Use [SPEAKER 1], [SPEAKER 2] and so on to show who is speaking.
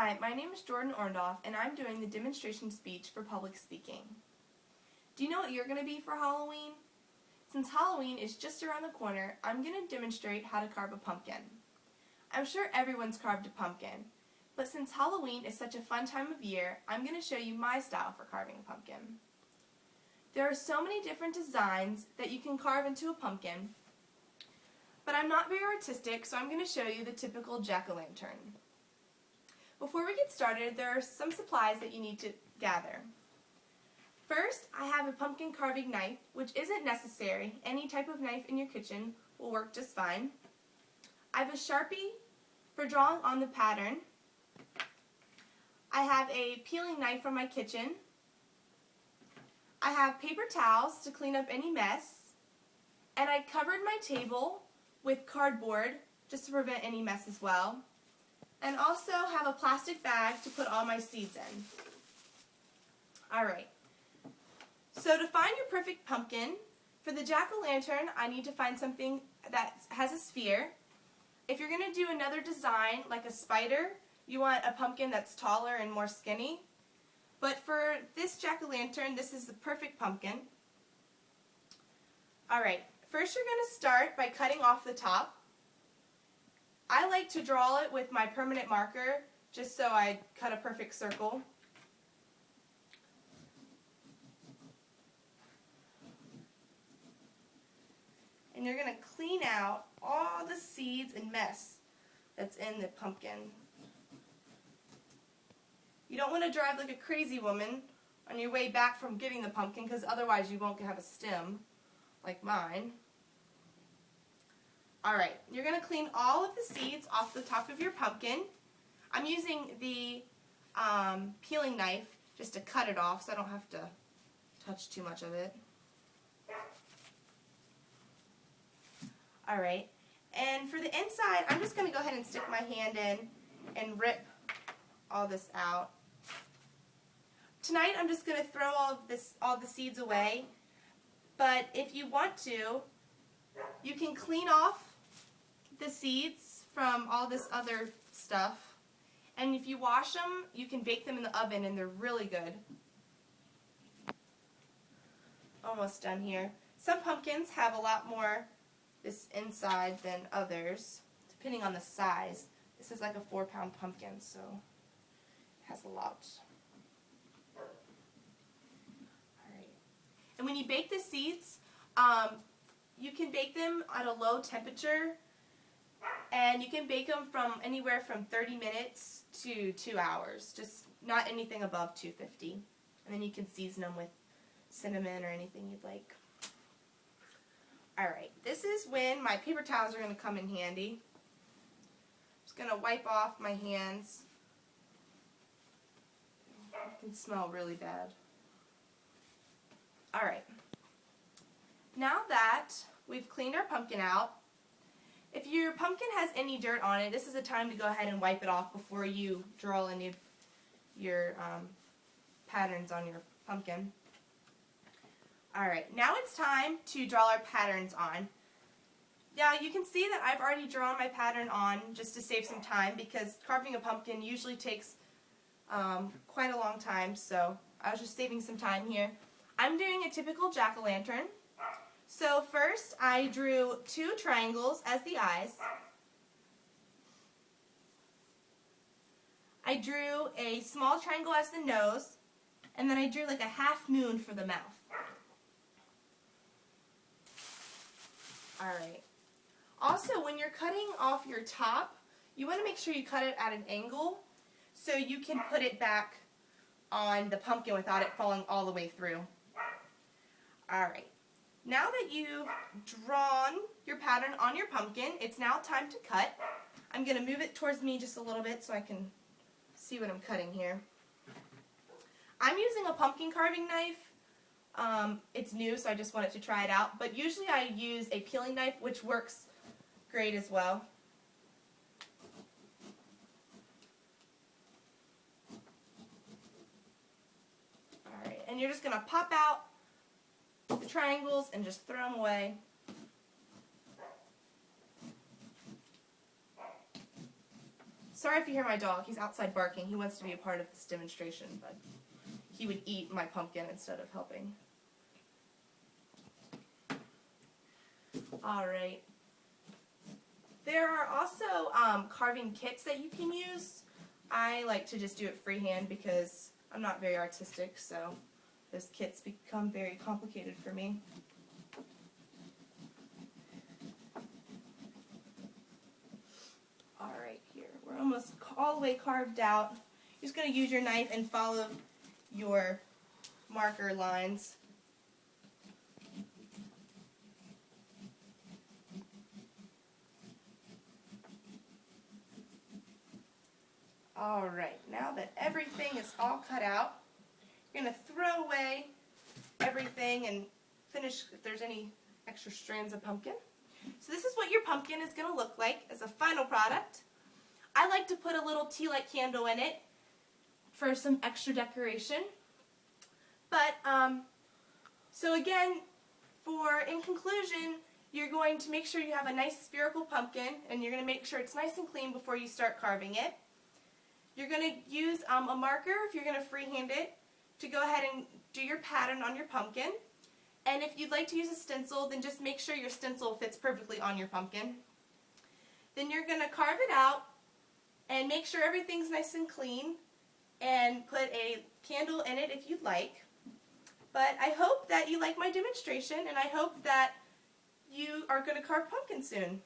[SPEAKER 1] Hi, my name is Jordan Orndorff, and I'm doing the demonstration speech for public speaking. Do you know what you're going to be for Halloween? Since Halloween is just around the corner, I'm going to demonstrate how to carve a pumpkin. I'm sure everyone's carved a pumpkin, but since Halloween is such a fun time of year, I'm going to show you my style for carving a pumpkin. There are so many different designs that you can carve into a pumpkin, but I'm not very artistic, so I'm going to show you the typical jack-o'-lantern. Before we get started, there are some supplies that you need to gather. First, I have a pumpkin carving knife, which isn't necessary. Any type of knife in your kitchen will work just fine. I have a Sharpie for drawing on the pattern. I have a peeling knife from my kitchen. I have paper towels to clean up any mess. And I covered my table with cardboard just to prevent any mess as well. And also have a plastic bag to put all my seeds in. Alright, so to find your perfect pumpkin, for the jack-o'-lantern I need to find something that has a sphere. If you're going to do another design like a spider, you want a pumpkin that's taller and more skinny. But for this jack-o'-lantern, this is the perfect pumpkin. Alright, first you're going to start by cutting off the top. I like to draw it with my permanent marker just so I cut a perfect circle. And you're going to clean out all the seeds and mess that's in the pumpkin. You don't want to drive like a crazy woman on your way back from getting the pumpkin, because otherwise you won't have a stem like mine. Alright, you're going to clean all of the seeds off the top of your pumpkin. I'm using the peeling knife just to cut it off so I don't have to touch too much of it. Alright, and for the inside, I'm just going to go ahead and stick my hand in and rip all this out. Tonight I'm just going to throw all the seeds away, but if you want to, you can clean off the seeds from all this other stuff, and if you wash them, you can bake them in the oven and they're really good. Almost done here. Some pumpkins have a lot more this inside than others, depending on the size. This is like a 4-pound pumpkin, so it has a lot. Alright. And when you bake the seeds, you can bake them at a low temperature, and you can bake them from anywhere from 30 minutes to 2 hours, just not anything above 250. And then you can season them with cinnamon or anything you'd like. Alright, this is when my paper towels are going to come in handy. I'm just going to wipe off my hands. It can smell really bad. Alright, now that we've cleaned our pumpkin out, if your pumpkin has any dirt on it, this is a time to go ahead and wipe it off before you draw any of your patterns on your pumpkin. Alright, now it's time to draw our patterns on. Now you can see that I've already drawn my pattern on just to save some time, because carving a pumpkin usually takes quite a long time, so I was just saving some time here. I'm doing a typical jack-o'-lantern. So first I drew 2 triangles as the eyes. I drew a small triangle as the nose, and then I drew like a half moon for the mouth. Alright. Also, when you're cutting off your top, you want to make sure you cut it at an angle so you can put it back on the pumpkin without it falling all the way through. Alright. Now that you've drawn your pattern on your pumpkin, it's now time to cut. I'm going to move it towards me just a little bit so I can see what I'm cutting here. I'm using a pumpkin carving knife. It's new, so I just wanted to try it out. But usually I use a peeling knife, which works great as well. Alright, and you're just going to pop out the triangles and just throw them away. Sorry if you hear my dog. He's outside barking. He wants to be a part of this demonstration, but he would eat my pumpkin instead of helping. Alright. There are also carving kits that you can use. I like to just do it freehand because I'm not very artistic, so those kits become very complicated for me. Alright, here. We're almost all the way carved out. You're just going to use your knife and follow your marker lines. Alright, now that everything is all cut out, you're going to throw away everything and finish if there's any extra strands of pumpkin. So this is what your pumpkin is going to look like as a final product. I like to put a little tea light candle in it for some extra decoration. But, so again, in conclusion, you're going to make sure you have a nice spherical pumpkin, and you're going to make sure it's nice and clean before you start carving it. You're going to use a marker, if you're going to freehand it, to go ahead and do your pattern on your pumpkin. And if you'd like to use a stencil, then just make sure your stencil fits perfectly on your pumpkin. Then you're going to carve it out and make sure everything's nice and clean and put a candle in it if you'd like. But I hope that you like my demonstration, and I hope that you are going to carve pumpkins soon.